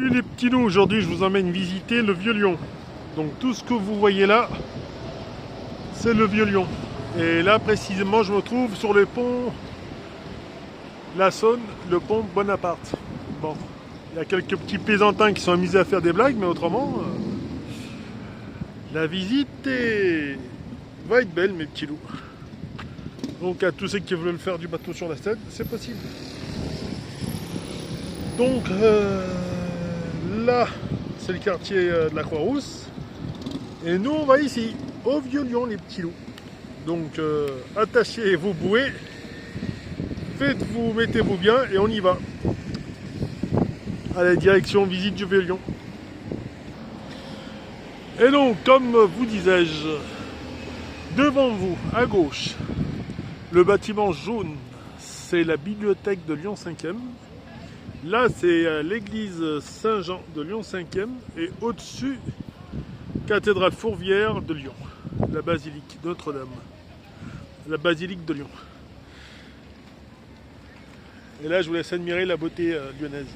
Salut les petits loups, aujourd'hui je vous emmène visiter le Vieux-Lyon. Donc tout ce que vous voyez là, c'est le Vieux-Lyon. Et là précisément je me trouve sur le pont La Saône, le pont Bonaparte. Bon, il y a quelques petits plaisantins qui sont amusés à faire des blagues, mais autrement, la visite va être belle mes petits loups. Donc à tous ceux qui veulent faire du bateau sur la Seine, c'est possible. Donc là, c'est le quartier de la Croix-Rousse. Et nous, on va ici, au Vieux-Lyon, les petits loups. Donc, attachez vos bouées, mettez-vous bien et on y va. Allez, direction visite du Vieux-Lyon. Et donc, comme vous disais-je, devant vous, à gauche, le bâtiment jaune, c'est la bibliothèque de Lyon 5e. Là, c'est l'église Saint-Jean de Lyon 5e. Et au-dessus, cathédrale Fourvière de Lyon. La basilique Notre-Dame. La basilique de Lyon. Et là, je vous laisse admirer la beauté lyonnaise.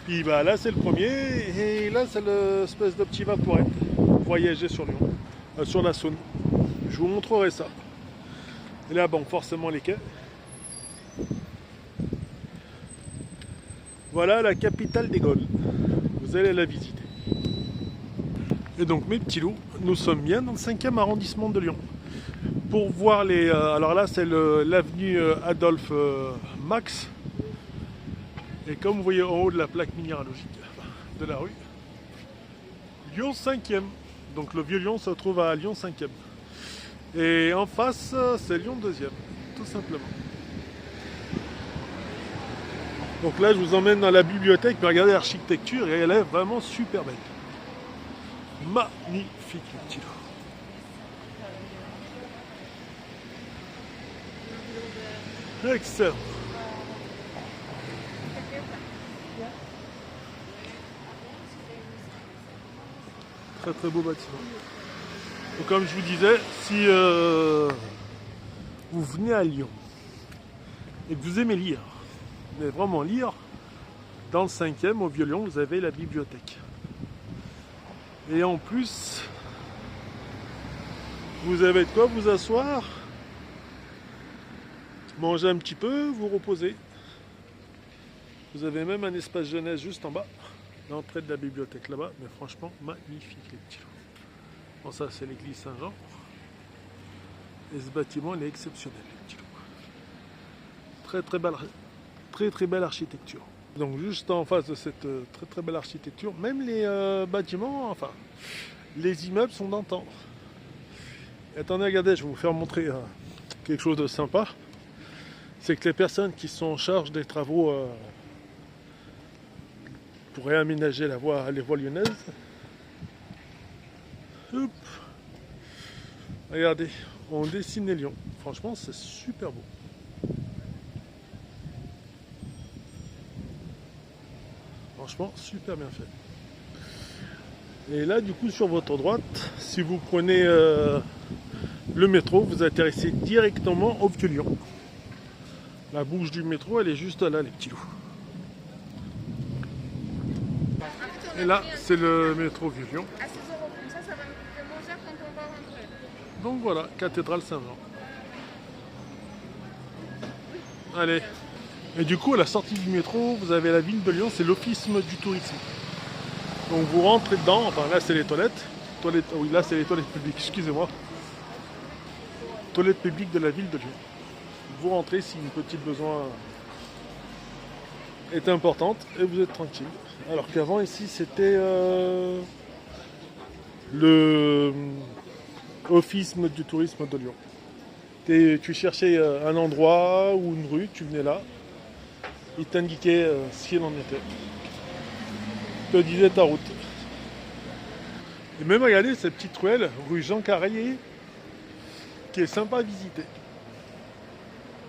Puis bah, là, c'est le premier. Et là, c'est l'espèce de petit vaporette. Voyager sur Lyon. Sur la Saône. Je vous montrerai ça. Et là, bon, forcément les quais. Voilà la capitale des Gaules. Vous allez la visiter. Et donc mes petits loups, nous sommes bien dans le 5e arrondissement de Lyon. Pour voir les... alors là c'est l'avenue Adolphe Max. Et comme vous voyez en haut de la plaque minéralogique de la rue, Lyon 5e. Donc le vieux Lyon se trouve à Lyon 5e. Et en face c'est Lyon 2e, tout simplement. Donc là, je vous emmène dans la bibliothèque, mais regardez l'architecture, et elle est vraiment super belle. Magnifique, le petit loup. Excellent. Très très beau bâtiment. Donc comme je vous disais, si vous venez à Lyon et que vous aimez lire, mais vraiment lire, dans le 5e, au Vieux-Lyon, vous avez la bibliothèque. Et en plus, vous avez de quoi vous asseoir, manger un petit peu, vous reposer. Vous avez même un espace jeunesse juste en bas, l'entrée de la bibliothèque là-bas, mais franchement, magnifique les petits loups. Bon, ça c'est l'église Saint-Jean. Et ce bâtiment, il est exceptionnel les petits loups. Très très belle. Très belle architecture. Donc juste en face de cette très belle architecture, même les bâtiments, enfin les immeubles sont d'antan. Attendez, regardez, je vais vous faire montrer quelque chose de sympa. C'est que les personnes qui sont en charge des travaux pour réaménager les voies lyonnaises, hop, regardez, on dessine les lions. Franchement, c'est super beau. Franchement, super bien fait. Et là, du coup, sur votre droite, si vous prenez le métro, vous atterrissez directement au Vieux-Lyon. La bouche du métro, elle est juste là, les petits loups. Et là, c'est le métro Vieux-Lyon. Donc voilà, cathédrale Saint-Jean. Allez. Et du coup, à la sortie du métro, vous avez la ville de Lyon, c'est l'office du tourisme. Donc vous rentrez dedans, enfin là c'est les toilettes. Oui, là c'est les toilettes publiques, excusez-moi. Toilettes publiques de la ville de Lyon. Vous rentrez si une petite besoin est importante et vous êtes tranquille. Alors qu'avant ici c'était le office du tourisme de Lyon. Tu cherchais un endroit ou une rue, tu venais là. Il t'indiquait ce qu'il en était. Il te disait ta route. Et même regardez cette petite ruelle, rue Jean Carrier, qui est sympa à visiter.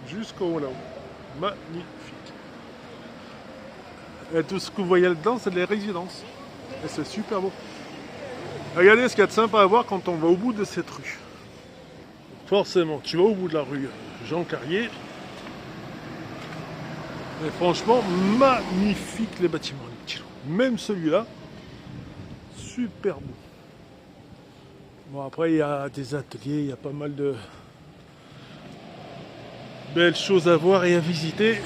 Jusqu'au haut là-haut. Magnifique. Et tout ce que vous voyez là-dedans, c'est des résidences. Et c'est super beau. Regardez ce qu'il y a de sympa à voir quand on va au bout de cette rue. Forcément, tu vas au bout de la rue Jean Carrier. Et franchement, magnifique les bâtiments, les petits loups. Même celui-là, super beau. Bon, après, il y a des ateliers, il y a pas mal de belles choses à voir et à visiter.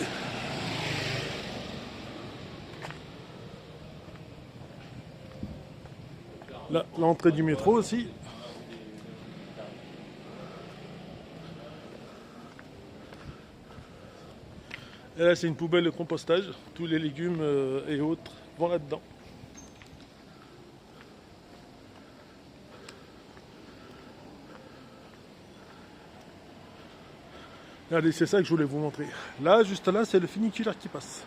Là, l'entrée du métro aussi. Et là, c'est une poubelle de compostage. Tous les légumes et autres vont là-dedans. Regardez, c'est ça que je voulais vous montrer. Là, juste là, c'est le funiculaire qui passe.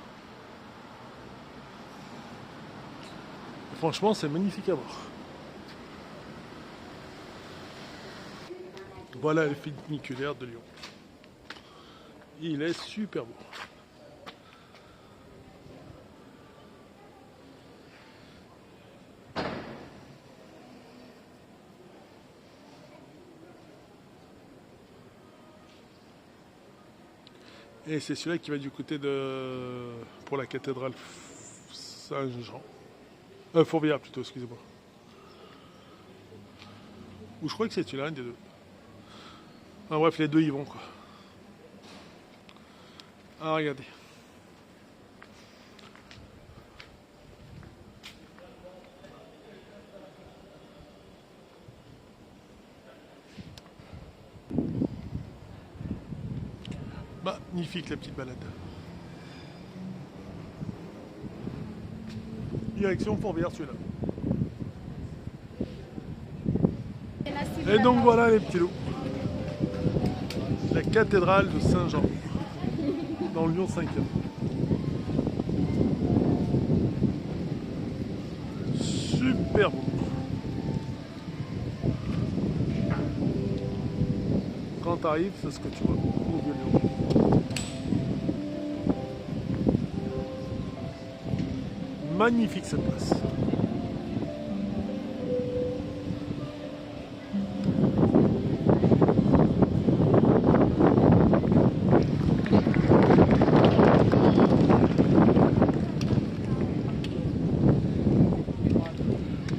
Et franchement, c'est magnifique à voir. Voilà le funiculaire de Lyon. Il est super beau. Et c'est celui-là qui va du côté de... pour la cathédrale Saint-Jean. Fourvière plutôt, excusez-moi. Ou je crois que c'est celui-là, un des deux. Ah, bref, les deux y vont quoi. Ah, regardez. Magnifique la petite balade. Direction Fourvière celui-là. Et donc voilà les petits loups. La cathédrale de Saint-Jean. Dans le Lyon 5e. Super beau. Quand tu arrives, c'est ce que tu vois au Vieux-Lyon. Magnifique cette place.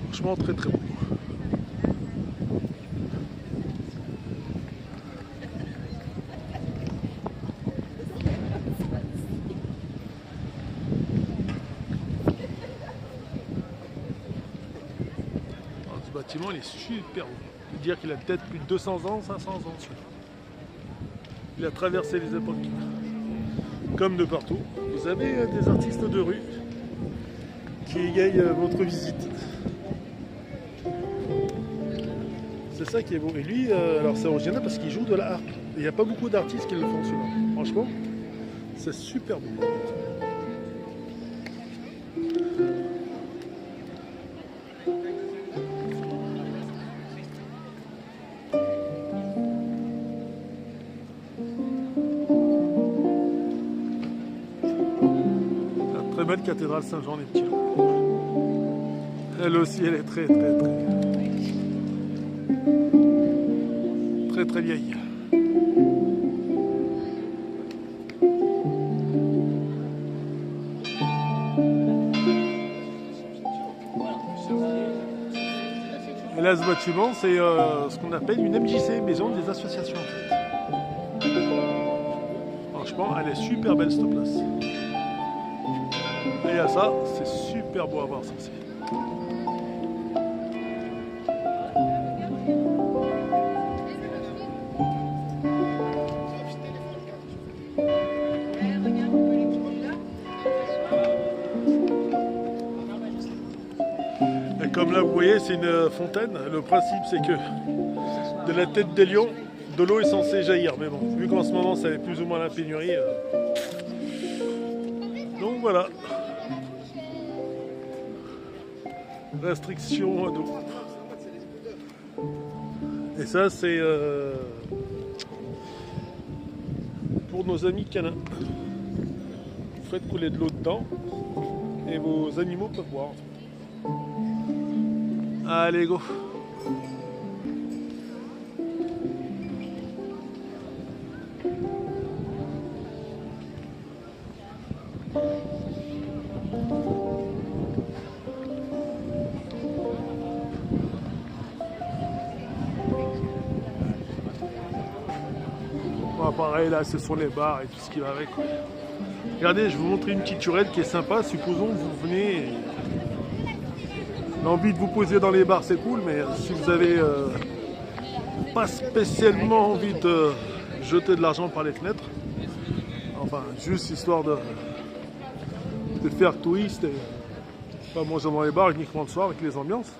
Franchement très très beau. Ce bâtiment il est super beau. Je veux dire qu'il a peut-être plus de 200 ans, 500 ans. Il a traversé les époques. Comme de partout, vous avez des artistes de rue qui égayent votre visite. C'est ça qui est beau. Et lui, alors c'est original parce qu'il joue de la harpe. Il n'y a pas beaucoup d'artistes qui le font celui-là. Franchement, c'est super beau. La très belle cathédrale Saint-Jean des Petits Loups. Elle aussi, elle est très très vieille. Et là, ce bâtiment, c'est ce qu'on appelle une MJC, Maison des Associations en fait. Franchement, elle est super belle cette place. Et à ça, c'est super beau à voir ça aussi. Et comme là vous voyez, c'est une fontaine. Le principe c'est que de la tête des lions, de l'eau est censée jaillir. Mais bon, vu qu'en ce moment c'est plus ou moins la pénurie. Donc voilà. Restriction d'eau. Et ça c'est pour nos amis canins. Vous faites couler de l'eau dedans et vos animaux peuvent boire. Allez go. pareil, là, ce sont les bars et tout ce qui va avec. Regardez, je vais vous montrer une petite turelle qui est sympa. Supposons que vous venez, l'envie de vous poser dans les bars, c'est cool, mais si vous avez pas spécialement envie de jeter de l'argent par les fenêtres, enfin, juste histoire de faire touriste et pas manger dans les bars uniquement le soir avec les ambiances,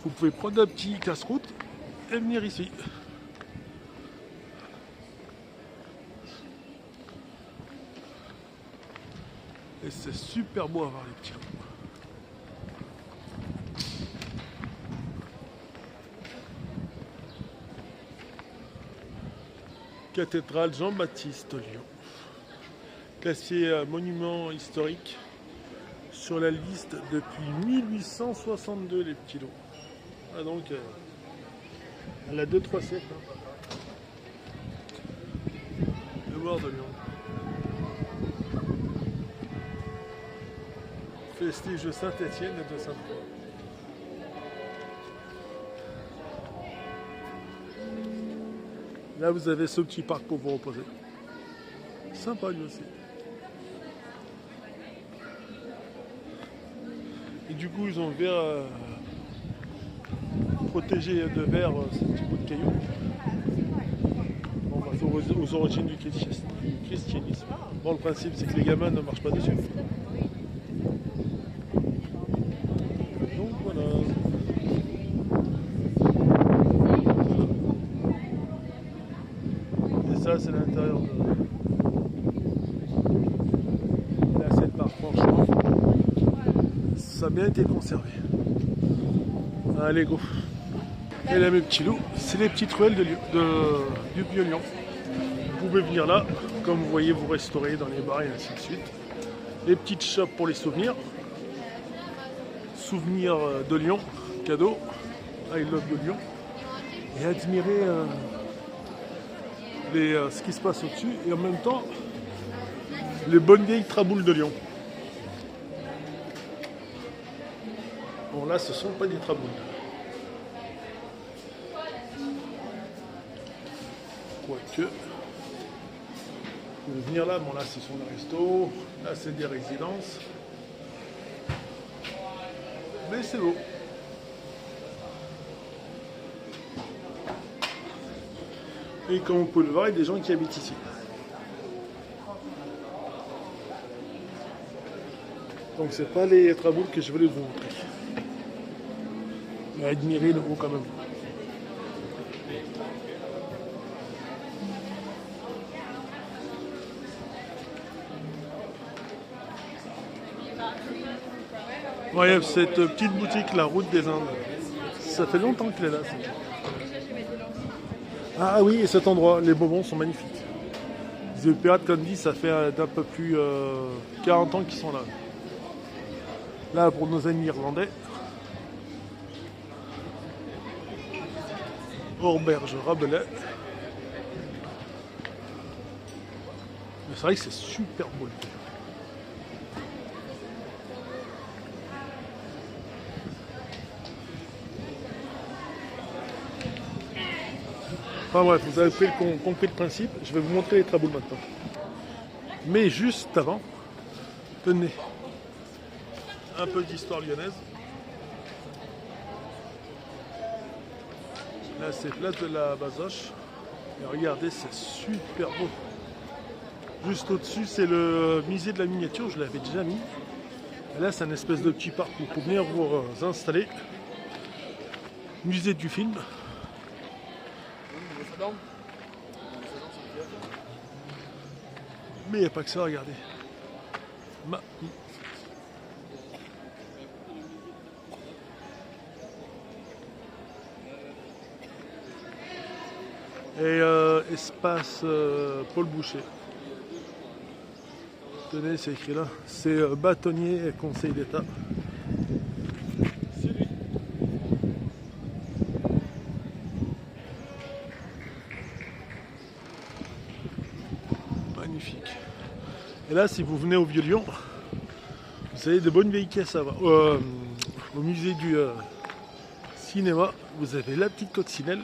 vous pouvez prendre un petit casse-route et venir ici. Et c'est super beau à voir les petits loups. Cathédrale Jean-Baptiste, Lyon. Classé monument historique sur la liste depuis 1862, les petits loups. Ah donc, elle a 2-3 siècles. Hein. Le bord de Lyon. Vestige de Saint-Étienne et de Sainte-Croix. Là, vous avez ce petit parc pour vous reposer. Sympa lui aussi. Et du coup, ils ont protégé de verre ces petits bouts de cailloux. Bon, bah, aux origines du christianisme. Bon, le principe, c'est que les gamins ne marchent pas dessus. Donc voilà. Et ça, c'est l'intérieur de... Là, c'est le parc, franchement. Ça a bien été conservé. Allez, go. Et là, mes petits loups, c'est les petites ruelles du Vieux-Lyon. Vous pouvez venir là, comme vous voyez, vous restaurer dans les bars et ainsi de suite. Les petites shops pour les souvenirs. Souvenirs de Lyon, cadeau. I love de Lyon. Et admirer ce qui se passe au-dessus. Et en même temps, les bonnes vieilles traboules de Lyon. Bon, là, ce ne sont pas des traboules. Quoique. Vous pouvez venir là. Bon, là, ce sont les restos. Là, c'est des résidences. Mais c'est beau. Et comme vous pouvez le voir, il y a des gens qui habitent ici. Donc, c'est pas les traboules que je voulais vous montrer. Mais admirez le haut quand même. Ouais, cette petite boutique, la Route des Indes. Ça fait longtemps qu'elle est là. Ça. Ah oui, et cet endroit, les bonbons sont magnifiques. The Pirate Candy, ça fait d'un peu plus 40 ans qu'ils sont là. Là, pour nos amis irlandais. Auberge Rabelais. Mais c'est vrai que c'est super beau. Enfin bref, vous avez compris le principe. Je vais vous montrer les traboules maintenant. Mais juste avant, tenez, un peu d'histoire lyonnaise. Là, c'est place de la Bazoche. Et regardez, c'est super beau. Juste au-dessus, c'est le musée de la miniature. Je l'avais déjà mis. Et là, c'est un espèce de petit parc où vous pouvez venir vous installer. Musée du film. Mais il n'y a pas que ça, regardez. Et espace Paul Boucher. Tenez, c'est écrit là. C'est bâtonnier et conseil d'État. C'est lui. Magnifique. Et là, si vous venez au Vieux-Lyon, vous avez de bonnes vieilles caisses à voir. Au musée du cinéma, vous avez la petite coccinelle.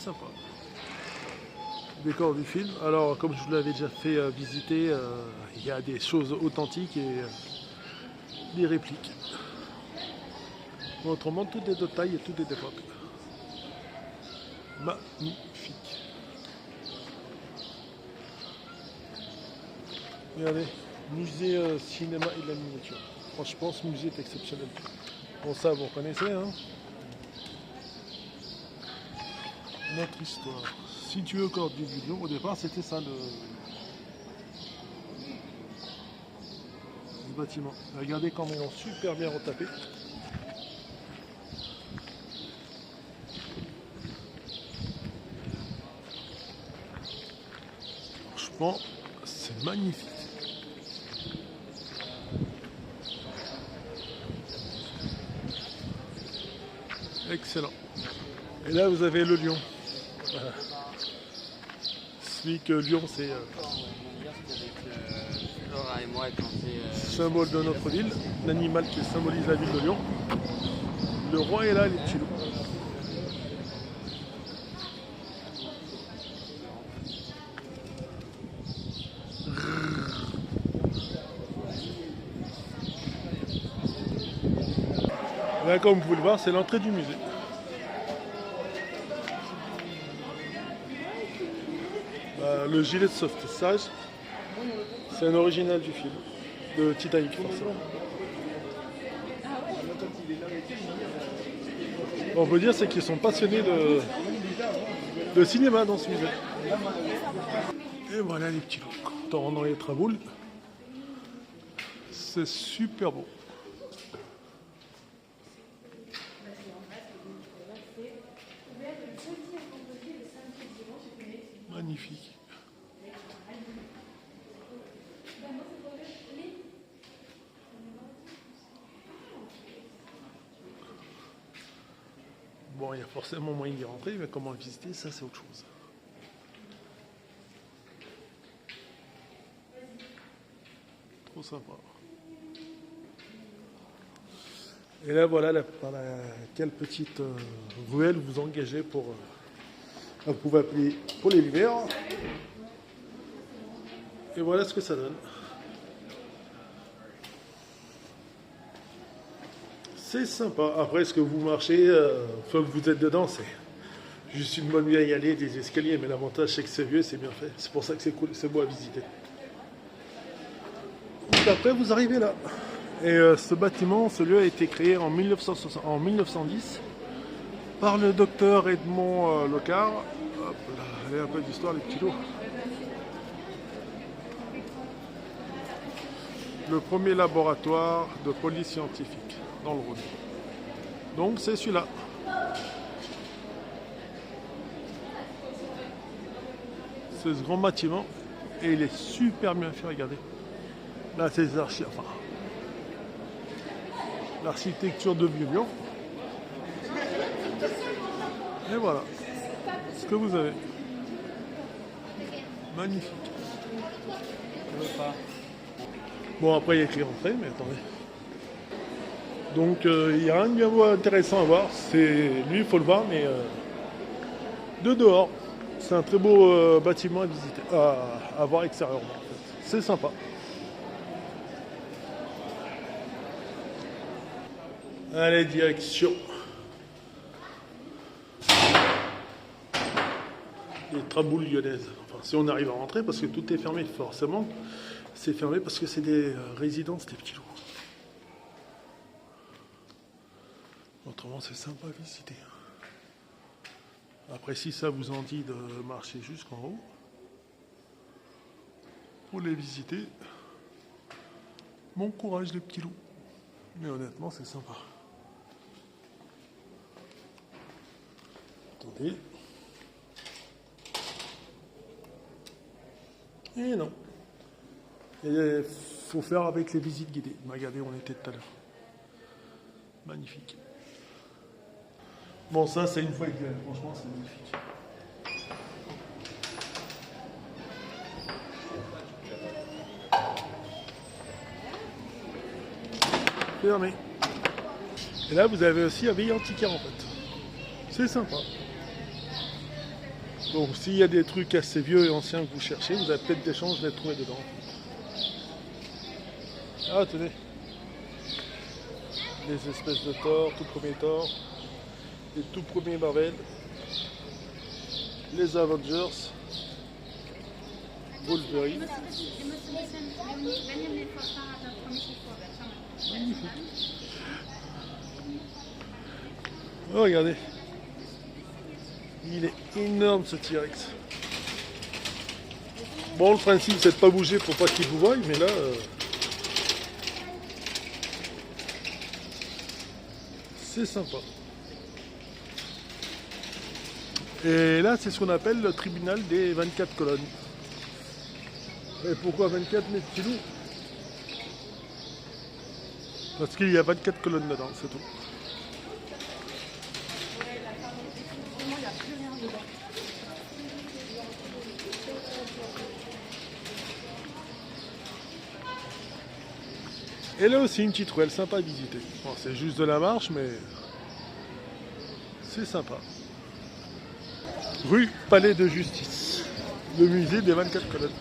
sympa. Décor du film. Alors, comme je vous l'avais déjà fait visiter, il y a des choses authentiques et des répliques. Autrement, tout est de taille et tout est d'époque. Magnifique. Regardez, musée cinéma et de la miniature. Franchement, ce musée est exceptionnel. Bon, ça, vous connaissez, hein? Notre histoire. Situé au cœur du Lyon, au départ, c'était ça le bâtiment. Regardez comment ils l'ont super bien retapé. Franchement, c'est magnifique. Excellent. Et là, vous avez le lion. Voilà. Celui que Lyon, c'est symbole de notre ville, l'animal qui symbolise la ville de Lyon. Le roi est là, les petits loups. Là, comme vous pouvez le voir, c'est l'entrée du musée. Le gilet de sauvetage, c'est un original du film, de Titanic forcément. On peut dire c'est qu'ils sont passionnés de cinéma dans ce musée. Et voilà les petits loups. Quand on rentre dans les traboules, c'est super beau. Magnifique. Bon, il y a forcément moyen d'y rentrer, mais comment le visiter, ça c'est autre chose. Trop sympa. Et là, voilà par quelle petite ruelle vous engagez pour... vous pouvez appeler pour les lumières. Et voilà ce que ça donne. C'est sympa. Après, est-ce que vous marchez, enfin que vous êtes dedans, c'est juste une bonne vieille allée des escaliers. Mais l'avantage, c'est que c'est vieux, c'est bien fait. C'est pour ça que c'est cool, c'est beau à visiter. Donc après, vous arrivez là. Et ce bâtiment, ce lieu a été créé en 1910 par le docteur Edmond Locard. Hop là, allez, un peu d'histoire, les petits loups. Le premier laboratoire de police scientifique dans le Rhône. Donc c'est celui-là. C'est ce grand bâtiment et il est super bien fait, regardez. Là c'est les l'architecture de Lyon. Et voilà ce que vous avez. Magnifique. Bon, après il y a écrit entrée, mais attendez. Donc il y a rien de bien intéressant à voir. C'est lui, il faut le voir, mais de dehors. C'est un très beau bâtiment à visiter, à voir extérieurement. En fait. C'est sympa. Allez, direction les Traboules lyonnaises. Enfin, si on arrive à rentrer, parce que tout est fermé, forcément. C'est fermé parce que c'est des résidences, des petits loups. Autrement, c'est sympa à visiter. Après, si ça vous en dit de marcher jusqu'en haut, pour les visiter, bon courage les petits loups. Mais honnêtement, c'est sympa. Attendez. Et non. Il faut faire avec les visites guidées. Regardez, on était tout à l'heure. Magnifique. Bon, ça, c'est une fois idéal. Franchement, c'est magnifique. Fermé. Et là, vous avez aussi un vieil antiquaire, en fait. C'est sympa. Donc s'il y a des trucs assez vieux et anciens que vous cherchez, vous avez peut-être des chances de les trouver dedans. Ah tenez, les espèces de Thor, tout premier Thor, les tout premiers Marvel, les Avengers, Wolverine. Oh regardez, il est énorme ce T-Rex. Bon, le principe c'est de pas bouger pour pas qu'il vous voie, mais là c'est sympa. Et là c'est ce qu'on appelle le tribunal des 24 colonnes. Et pourquoi 24 mes petits loups? Parce qu'il y a 24 colonnes dedans, c'est tout. Et là aussi une petite ruelle sympa à visiter. Bon, c'est juste de la marche, mais c'est sympa. Rue Palais de Justice, le musée des 24 colonnes.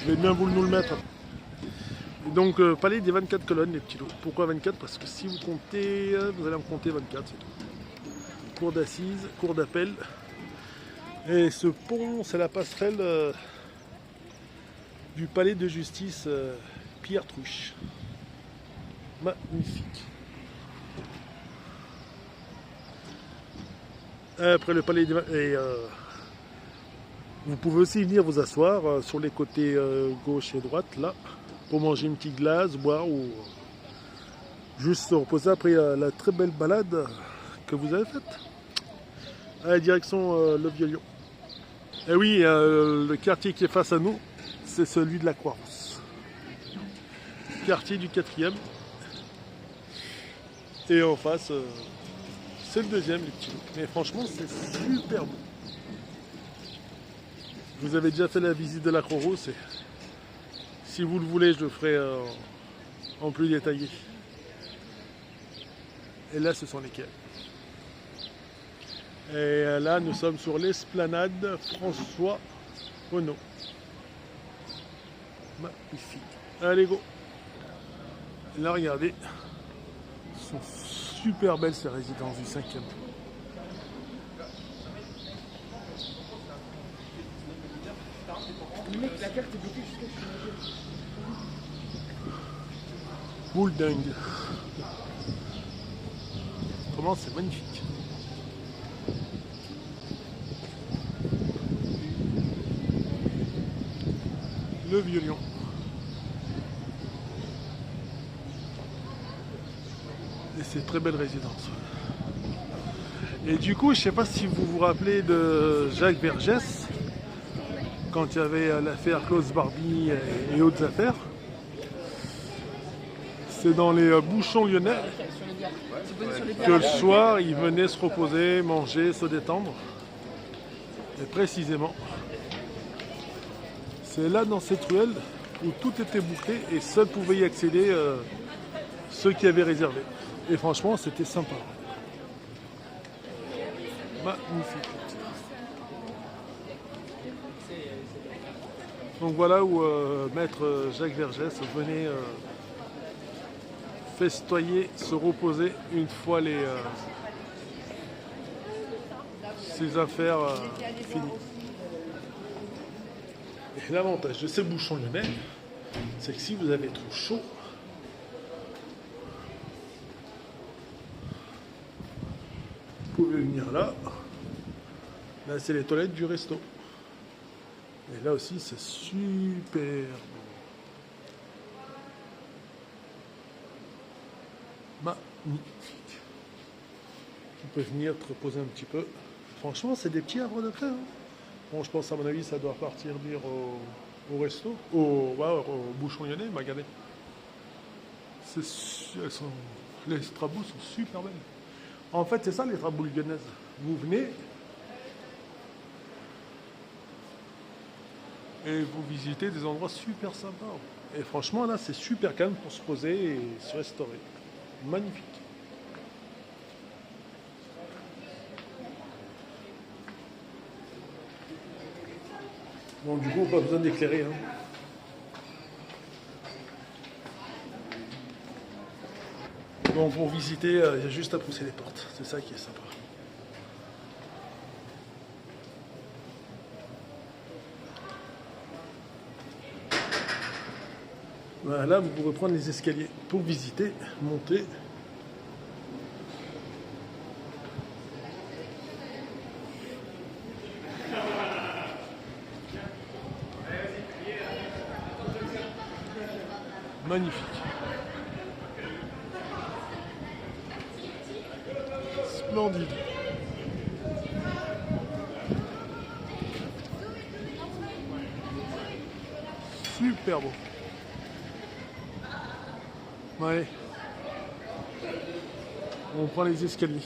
Je vais bien vous nous le mettre. Et donc Palais des 24 colonnes les petits loups. Pourquoi 24? Parce que si vous comptez, vous allez en compter 24, c'est tout. Cour d'assises, cour d'appel. Et ce pont, c'est la passerelle du Palais de Justice Pierre Trouche. Magnifique. Après le palais et vous pouvez aussi venir vous asseoir sur les côtés gauche et droite là pour manger une petite glace, boire ou juste se reposer après la très belle balade que vous avez faite à la direction le Vieux-Lyon. Et oui, le quartier qui est face à nous, c'est celui de la Croix-Rousse. Quartier du 4e. Et en face, c'est le deuxième, les petits loups. Mais franchement, c'est super beau. Vous avez déjà fait la visite de la Croix-Rousse et si vous le voulez, je le ferai en plus détaillé. Et là, ce sont les quais. Et là, nous sommes sur l'esplanade François Renaud. Magnifique. Allez, go. Là, regardez. Sont super belles ces résidences du 5e. Boule dingue. Comment c'est magnifique. Le Vieux-Lyon. Et c'est très belle résidence. Et du coup, je ne sais pas si vous vous rappelez de Jacques Vergès, quand il y avait l'affaire Klaus Barbie et autres affaires. C'est dans les bouchons lyonnais que le soir, il venait se reposer, manger, se détendre. Et précisément, c'est là dans cette ruelle où tout était bouclé et seuls pouvaient y accéder ceux qui avaient réservé. Et franchement, c'était sympa. Magnifique. Donc voilà où maître Jacques Vergès venait festoyer, se reposer une fois ses affaires finies. Et l'avantage de ces bouchons lyonnais, c'est que si vous avez trop chaud, vous pouvez venir là. Là, c'est les toilettes du resto. Et là aussi, c'est super beau. Magnifique. Tu peux venir te reposer un petit peu. Franchement, c'est des petits arbres de fer. Hein. Bon, je pense à mon avis, ça doit partir dire au resto, au bouchon lyonnais, regardez. Les traboules sont super belles. En fait, c'est ça les traboules lyonnaises. Vous venez et vous visitez des endroits super sympas. Et franchement, là, c'est super calme pour se poser et se restaurer. Magnifique. Bon, du coup, pas besoin d'éclairer. Hein. Bon, pour visiter, il y a juste à pousser les portes. C'est ça qui est sympa. Voilà, là, vous pouvez prendre les escaliers pour visiter, monter. Magnifique. Splendide. Super beau. Ouais. On prend les escaliers.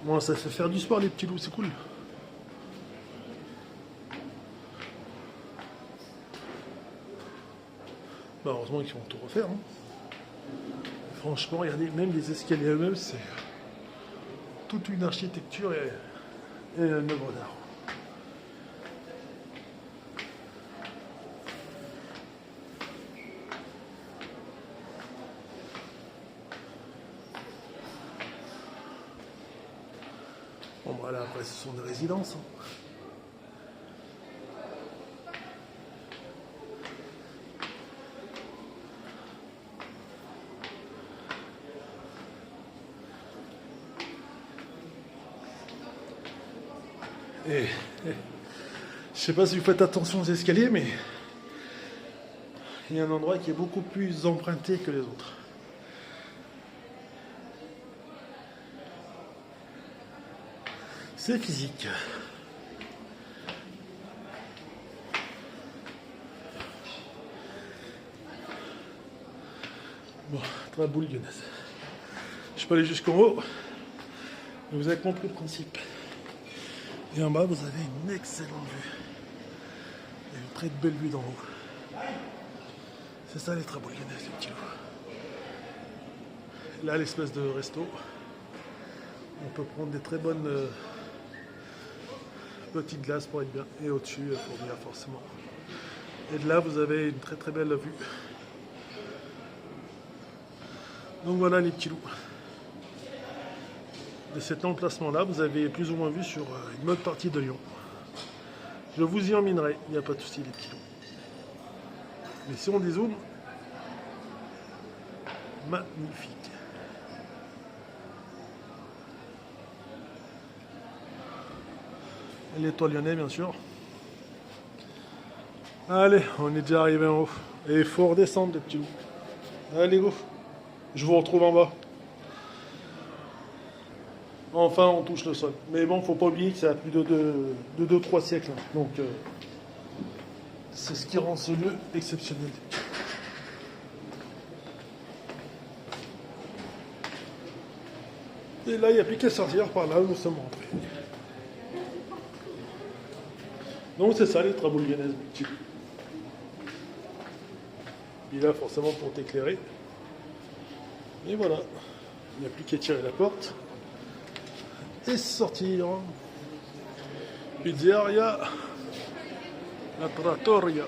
Bon, ça fait faire du sport les petits loups, c'est cool. Bah, heureusement qu'ils vont tout refaire. Hein. Franchement, regardez, même les escaliers eux-mêmes, c'est toute une architecture et une œuvre d'art. Bon, voilà, après, ce sont des résidences. Hein. Et je sais pas si vous faites attention aux escaliers, mais il y a un endroit qui est beaucoup plus emprunté que les autres. C'est physique. Bon, très boule lyonnaise. Je peux aller jusqu'en haut, mais vous avez compris le principe. Et en bas, vous avez une excellente vue. Et une très belle vue d'en haut. C'est ça les traboules lyonnaises, les petits loups. Là, l'espèce de resto. On peut prendre des très bonnes petites glaces pour être bien. Et au-dessus, fourmilière forcément. Et de là, vous avez une très très belle vue. Donc voilà les petits loups. De cet emplacement-là, vous avez plus ou moins vu sur une autre partie de Lyon. Je vous y emmènerai, il n'y a pas de souci les petits loups. Mais si on dézoome, magnifique. Et les toits lyonnais, bien sûr. Allez, on est déjà arrivé en haut. Et il faut redescendre les petits loups. Allez, go. Je vous retrouve en bas. Enfin, on touche le sol. Mais bon, faut pas oublier que ça a plus de 2-3 siècles. Hein. Donc, c'est ce qui rend ce lieu exceptionnel. Et là, il n'y a plus qu'à sortir par là où nous sommes rentrés. Donc, c'est ça les traboules lyonnaises. Et là, forcément, pour t'éclairer. Et voilà. Il n'y a plus qu'à tirer la porte. Et sortir. Pizzeria, la trattoria.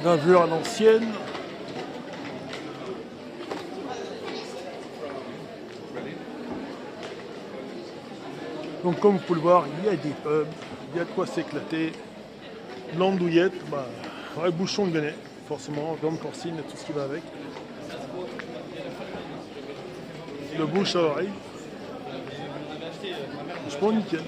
Gravure à l'ancienne. Donc comme vous pouvez le voir, il y a des pubs, il y a de quoi s'éclater. L'andouillette, bah, ouais, bouchon de lyonnais, forcément, viande porcine et tout ce qui va avec. Le bouche à oreille. Je pense nickel.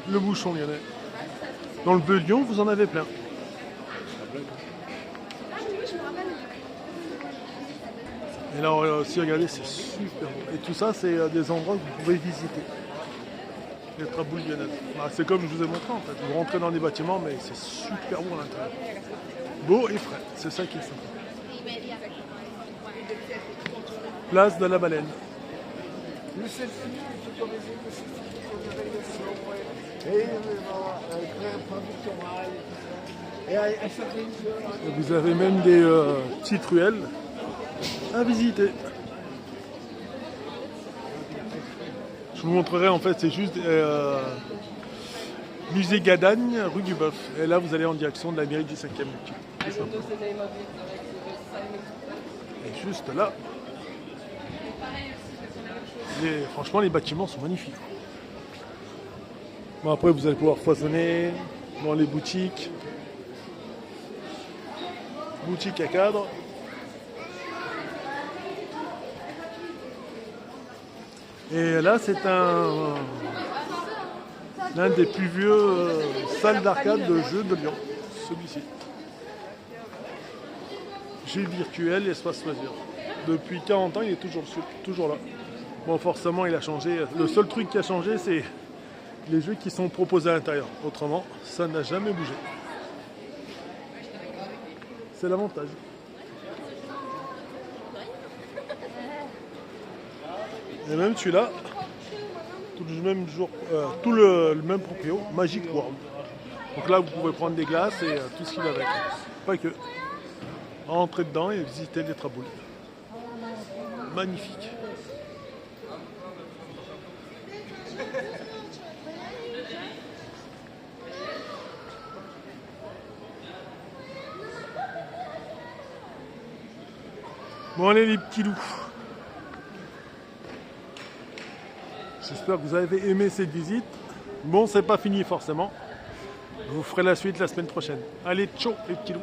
Le bouchon lyonnais. Dans le Bœuf Lyon, vous en avez plein. Et là, aussi, regardez, c'est super beau. Et tout ça, c'est des endroits que vous pouvez visiter. Les Traboules lyonnaises. Bah, c'est comme je vous ai montré en fait. Vous rentrez dans les bâtiments, mais c'est super beau à l'intérieur. Beau et frais, c'est ça qui est sympa. Place de la Baleine. Et vous avez même des petites ruelles à visiter. Je vous montrerai en fait, c'est juste musée Gadagne, rue du Bœuf. Et là, vous allez en direction de la mairie du 5e. Et juste là, franchement, les bâtiments sont magnifiques. Bon, après, vous allez pouvoir foisonner dans les boutiques. Boutique à cadre. Et là, c'est l'un des plus vieux salles d'arcade de jeux de Lyon, celui-ci. Jeux virtuels, espace loisir. Depuis 40 ans, il est toujours là. Bon, forcément, il a changé. Le seul truc qui a changé, c'est les jeux qui sont proposés à l'intérieur. Autrement, ça n'a jamais bougé. C'est l'avantage. Et même celui-là, tout le même proprio, Magic World. Donc là, vous pouvez prendre des glaces et tout ce qu'il y a avec. Pas que. Rentrer dedans et visiter les Traboules. Magnifique. Bon allez les petits loups. J'espère que vous avez aimé cette visite. Bon, c'est pas fini forcément. Je vous ferai la suite la semaine prochaine. Allez, ciao les petits loups.